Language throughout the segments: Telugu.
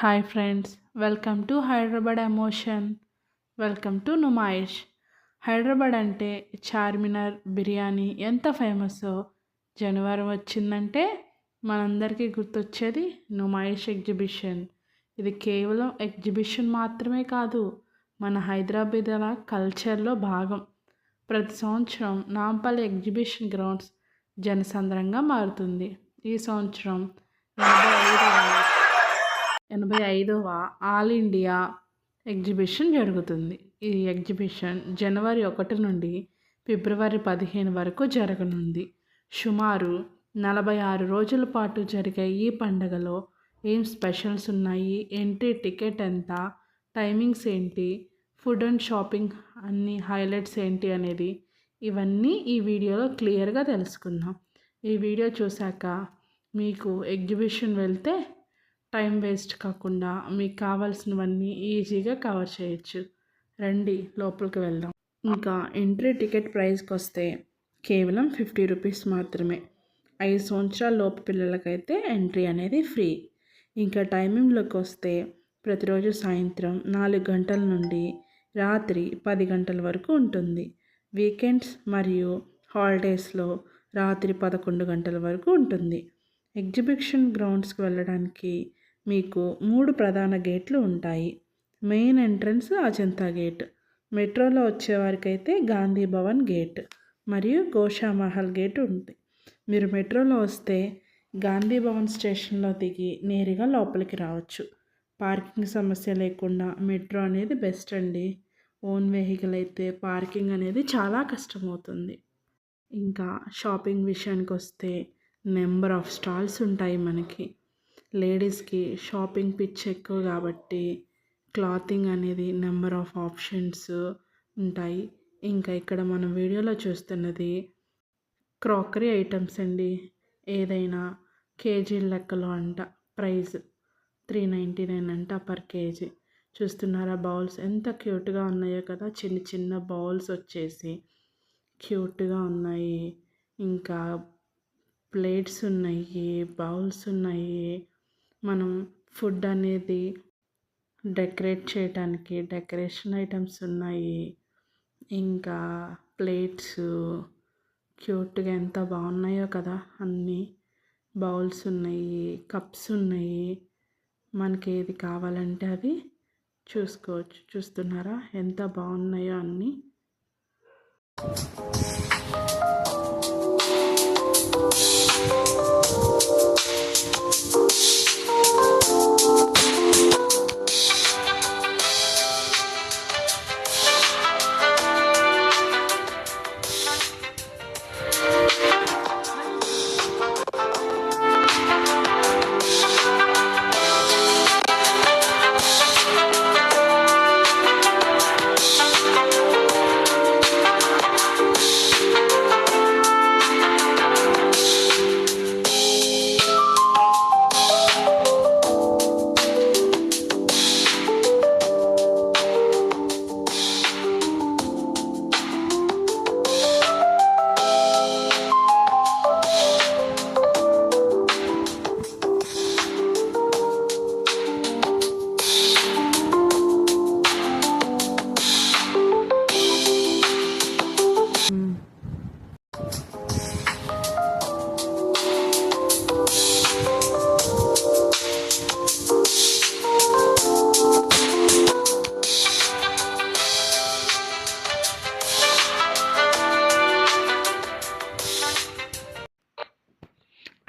Hi friends, welcome to Hyderabad emotion. Welcome to Numaish. Hyderabad అంటే చార్మినార్ బిర్యానీ ఎంత ఫేమస్సో జనవరి వచ్చిందంటే మనందరికీ గుర్తొచ్చేది నుమాయిష్ ఎగ్జిబిషన్. ఇది కేవలం ఎగ్జిబిషన్ మాత్రమే కాదు, మన హైదరాబాద్ కల్చర్లో భాగం. ప్రతి సంవత్సరం నాంపల్లి ఎగ్జిబిషన్ గ్రౌండ్స్ జనసంద్రంగా మారుతుంది. ఈ సంవత్సరం 85వ ఆల్ ఇండియా ఎగ్జిబిషన్ జరుగుతుంది. ఈ ఎగ్జిబిషన్ జనవరి 1 నుండి ఫిబ్రవరి 15 వరకు జరగనుంది. సుమారు 46 రోజుల పాటు జరిగే ఈ పండుగలో ఏం స్పెషల్స్ ఉన్నాయి, ఎంట్రీ టికెట్ ఎంత, టైమింగ్స్ ఏంటి, ఫుడ్ అండ్ షాపింగ్ అన్ని హైలైట్స్ ఏంటి అనేది ఇవన్నీ ఈ వీడియోలో క్లియర్గా తెలుసుకుందాం. ఈ వీడియో చూశాక మీకు ఎగ్జిబిషన్ వెళ్తే టైం వేస్ట్ కాకుండా మీకు కావాల్సినవన్నీ ఈజీగా కవర్ చేయొచ్చు. రండి లోపలికి వెళ్దాం. ఇంకా ఎంట్రీ టికెట్ ప్రైస్కి వస్తే కేవలం 50 రూపీస్ మాత్రమే. 5 సంవత్సరాల లోపు పిల్లలకైతే ఎంట్రీ అనేది ఫ్రీ. ఇంకా టైమింగ్లోకి వస్తే ప్రతిరోజు సాయంత్రం 4 గంటల నుండి రాత్రి 10 గంటల వరకు ఉంటుంది. వీకెండ్స్ మరియు హాలిడేస్లో రాత్రి 11 గంటల వరకు ఉంటుంది. ఎగ్జిబిషన్ గ్రౌండ్స్కి వెళ్ళడానికి మీకు 3 ప్రధాన గేట్లు ఉంటాయి. మెయిన్ ఎంట్రన్స్ అజంతా గేట్, మెట్రోలో వచ్చేవారికైతే గాంధీ భవన్ గేట్ మరియు గోషామహల్ గేట్ ఉంది. మీరు మెట్రోలో వస్తే గాంధీ భవన్ స్టేషన్లో దిగి నేరుగా లోపలికి రావచ్చు. పార్కింగ్ సమస్య లేకుండా మెట్రో అనేది బెస్ట్ అండి. ఓన్ వెహికల్ అయితే పార్కింగ్ అనేది చాలా కష్టమవుతుంది. ఇంకా షాపింగ్ విషయానికి వస్తే నెంబర్ ఆఫ్ స్టాల్స్ ఉంటాయి మనకి. లేడీస్కి షాపింగ్ పిచ్ ఎక్కువ కాబట్టి క్లాతింగ్ అనేది నెంబర్ ఆఫ్ ఆప్షన్స్ ఉంటాయి. ఇంకా ఇక్కడ మనం వీడియోలో చూస్తున్నది క్రాకరీ ఐటమ్స్ అండి. ఏదైనా కేజీ లెక్కలో అంట. ప్రైస్ 399 అంట పర్ కేజీ. చూస్తున్నారా బౌల్స్ ఎంత క్యూట్గా ఉన్నాయో కదా. చిన్న చిన్న బౌల్స్ వచ్చేసి క్యూట్గా ఉన్నాయి. ఇంకా ప్లేట్స్ ఉన్నాయి, బౌల్స్ ఉన్నాయి. మనం ఫుడ్ అనేది డెకరేట్ చేయడానికి డెకరేషన్ ఐటమ్స్ ఉన్నాయి. ఇంకా ప్లేట్స్ క్యూట్గా ఎంత బాగున్నాయో కదా. అన్నీ బౌల్స్ ఉన్నాయి, కప్స్ ఉన్నాయి. మనకి ఏది కావాలంటే అవి చూసుకోవచ్చు. చూస్తున్నారా ఎంత బాగున్నాయో అన్నీ.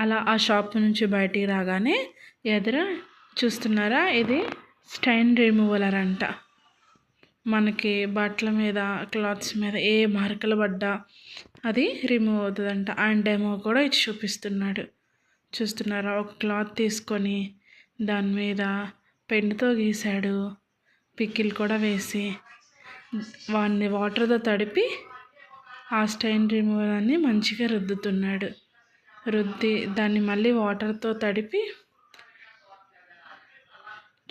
అలా ఆ షాప్ నుంచి బయటికి రాగానే ఎదురు చూస్తున్నారా, ఇది స్టైన్ రిమూవలర్ అంట. మనకి బట్టల మీద, క్లాత్స్ మీద ఏ మరకలు పడ్డా అది రిమూవ్ అవుతుందంట. ఆయన డెమో కూడా ఇది చూపిస్తున్నాడు. చూస్తున్నారా, ఒక క్లాత్ తీసుకొని దాని మీద పెన్నుతో గీశాడు. పికిల్ కూడా వేసి వాడిని వాటర్తో తడిపి ఆ స్టైన్ రిమూవర్ని మంచిగా రుద్దుతున్నాడు. రుద్ది దాన్ని మళ్ళీ వాటర్తో తడిపి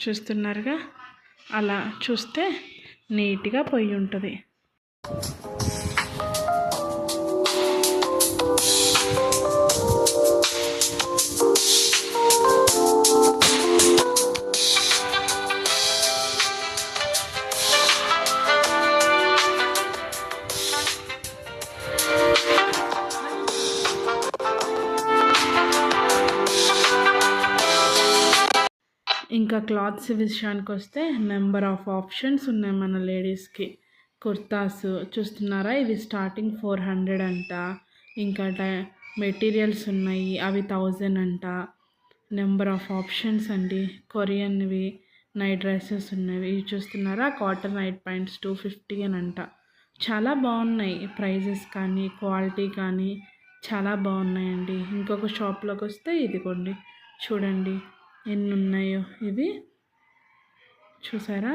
చూస్తున్నారుగా, అలా చూస్తే నీట్గా పోయి ఉంటుంది. ఇంకా క్లాత్స్ విషయానికి వస్తే నెంబర్ ఆఫ్ ఆప్షన్స్ ఉన్నాయి మన లేడీస్కి. కుర్తాస్ చూస్తున్నారా, ఇది స్టార్టింగ్ 400 అంట. ఇంకా మెటీరియల్స్ ఉన్నాయి, అవి 1000 అంట. నెంబర్ ఆఫ్ ఆప్షన్స్ అండి. కొరియన్వి నైట్ డ్రెస్సెస్ ఉన్నవి, ఇవి చూస్తున్నారా, కాటన్ నైట్ ప్యాంట్స్ 250 అని అంట. చాలా బాగున్నాయి, ప్రైజెస్ కానీ క్వాలిటీ కానీ చాలా బాగున్నాయండి. ఇంకొక షాప్లోకి వస్తే ఇదిగోండి, చూడండి ఎన్ని ఉన్నాయో. ఇవి చూసారా,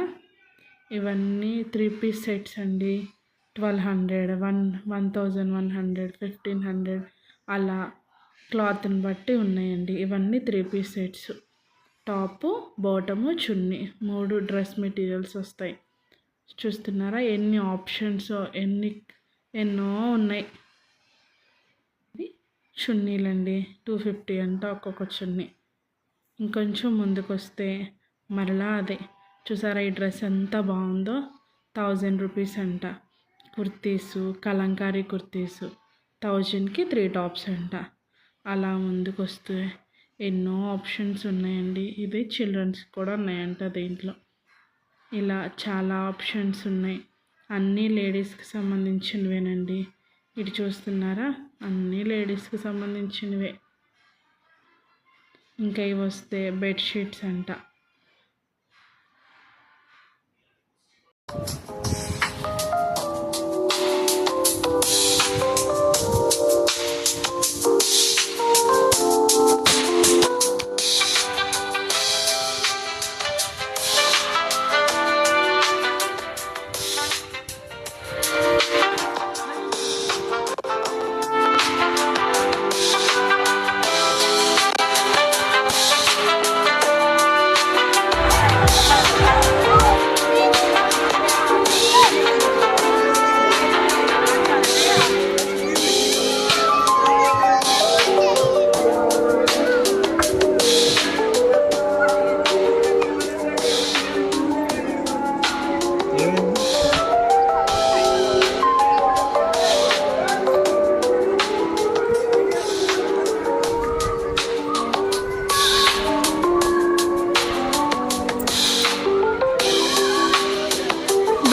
ఇవన్నీ 3 పీస్ సెట్స్ అండి. 1200, 1100, 1500 అలా క్లాత్ని బట్టి ఉన్నాయండి. ఇవన్నీ 3 పీస్ సెట్స్. టాపు, బాటము, చున్నీ 3 డ్రెస్ మెటీరియల్స్ వస్తాయి. చూస్తున్నారా ఎన్ని ఆప్షన్స్, ఎన్నో ఉన్నాయి. ఇది చున్నీలండి, 250 అంట ఒక్కొక్క చున్నీ. ఇంకొంచెం ముందుకు వస్తే మరలా అదే. చూసారా ఈ డ్రెస్ ఎంత బాగుందో, 1000 రూపీస్ అంట. కుర్తీసు, కలంకారీ కుర్తీసు 1000కి 3 టాప్స్ అంట. అలా ముందుకు వస్తే ఎన్నో ఆప్షన్స్ ఉన్నాయండి. ఇది చిల్డ్రన్స్ కూడా ఉన్నాయంట దీంట్లో. ఇలా చాలా ఆప్షన్స్ ఉన్నాయి. అన్నీ లేడీస్కి సంబంధించినవేనండి. ఇటు చూస్తున్నారా, అన్నీ లేడీస్కి సంబంధించినవే. ఇంకా ఇవి వస్తే బెడ్షీట్స్ అంట.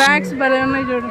బ్యాగ్స్ భలే ఉన్నాయి చూడు.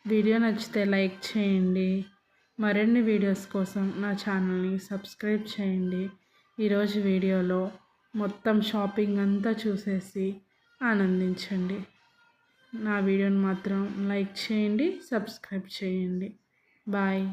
వీడియో నచ్చితే లైక్ చేయండి. మరిన్ని వీడియోస్ కోసం నా ఛానల్ని సబ్స్క్రైబ్ చేయండి. ఈరోజు వీడియోలో మొత్తం షాపింగ్ అంతా చూసేసి ఆనందించండి. నా వీడియోని మాత్రం లైక్ చేయండి, సబ్స్క్రైబ్ చేయండి. బాయ్.